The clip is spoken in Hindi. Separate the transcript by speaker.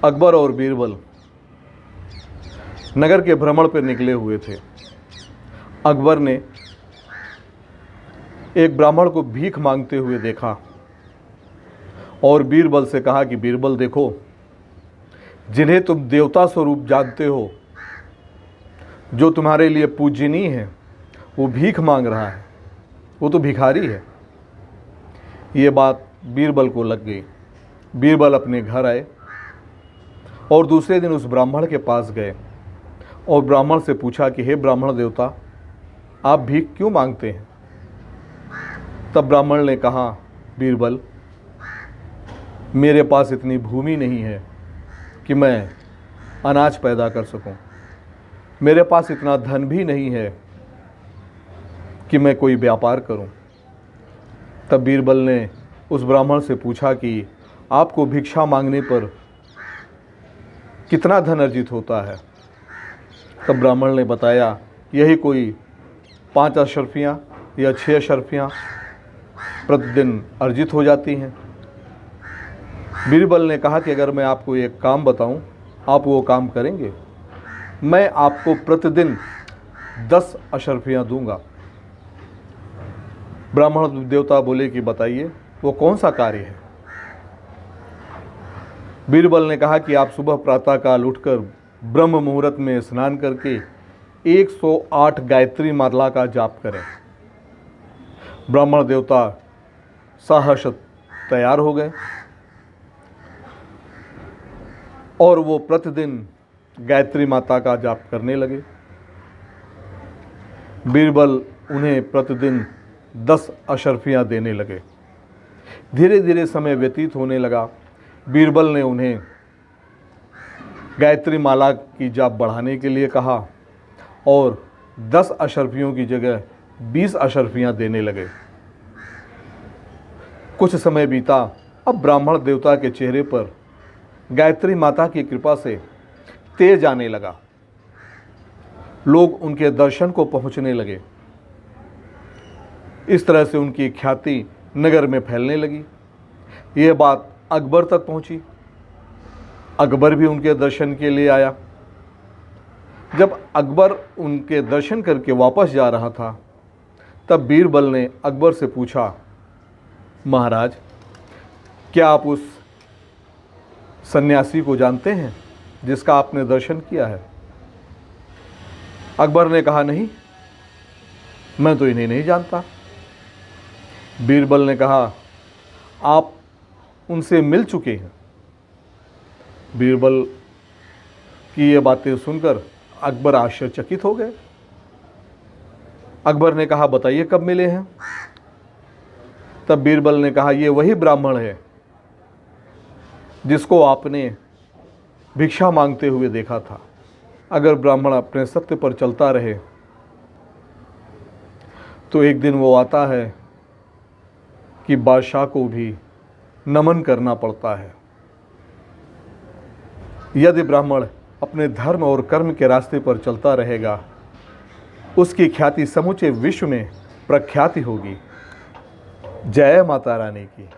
Speaker 1: अकबर और बीरबल नगर के भ्रमण पर निकले हुए थे। अकबर ने एक ब्राह्मण को भीख मांगते हुए देखा और बीरबल से कहा कि बीरबल देखो, जिन्हें तुम देवता स्वरूप जानते हो, जो तुम्हारे लिए पूजनीय है, वो भीख मांग रहा है, वो तो भिखारी है। ये बात बीरबल को लग गई। बीरबल अपने घर आए और दूसरे दिन उस ब्राह्मण के पास गए और ब्राह्मण से पूछा कि हे ब्राह्मण देवता, आप भीख क्यों मांगते हैं? तब ब्राह्मण ने कहा, बीरबल, मेरे पास इतनी भूमि नहीं है कि मैं अनाज पैदा कर सकूं। मेरे पास इतना धन भी नहीं है कि मैं कोई व्यापार करूं। तब बीरबल ने उस ब्राह्मण से पूछा कि आपको भिक्षा मांगने पर कितना धन अर्जित होता है? तब ब्राह्मण ने बताया, यही कोई 5 अशर्फियाँ या 6 अशर्फियाँ प्रतिदिन अर्जित हो जाती हैं। बीरबल ने कहा कि अगर मैं आपको एक काम बताऊं, आप वो काम करेंगे? मैं आपको प्रतिदिन 10 अशर्फियाँ दूंगा। ब्राह्मण देवता बोले कि बताइए, वो कौन सा कार्य है? बीरबल ने कहा कि आप सुबह प्रातःकाल उठकर ब्रह्म मुहूर्त में स्नान करके 108 गायत्री माला का जाप करें। ब्राह्मण देवता सहर्ष तैयार हो गए और वो प्रतिदिन गायत्री माता का जाप करने लगे। बीरबल उन्हें प्रतिदिन 10 अशर्फियाँ देने लगे। धीरे धीरे समय व्यतीत होने लगा। बीरबल ने उन्हें गायत्री माला की जाप बढ़ाने के लिए कहा और 10 अशर्फियों की जगह 20 अशर्फियाँ देने लगे। कुछ समय बीता। अब ब्राह्मण देवता के चेहरे पर गायत्री माता की कृपा से तेज आने लगा। लोग उनके दर्शन को पहुंचने लगे। इस तरह से उनकी ख्याति नगर में फैलने लगी। यह बात अकबर तक पहुंची। अकबर भी उनके दर्शन के लिए आया। जब अकबर उनके दर्शन करके वापस जा रहा था, तब बीरबल ने अकबर से पूछा, महाराज, क्या आप उस सन्यासी को जानते हैं जिसका आपने दर्शन किया है? अकबर ने कहा, नहीं, मैं तो इन्हें नहीं जानता। बीरबल ने कहा, आप उनसे मिल चुके हैं। बीरबल की ये बातें सुनकर अकबर आश्चर्यचकित हो गए। अकबर ने कहा, बताइए कब मिले हैं? तब बीरबल ने कहा, ये वही ब्राह्मण है जिसको आपने भिक्षा मांगते हुए देखा था। अगर ब्राह्मण अपने सत्य पर चलता रहे तो एक दिन वो आता है कि बादशाह को भी नमन करना पड़ता है। यदि ब्राह्मण अपने धर्म और कर्म के रास्ते पर चलता रहेगा, उसकी ख्याति समूचे विश्व में प्रख्याति होगी। जय माता रानी की।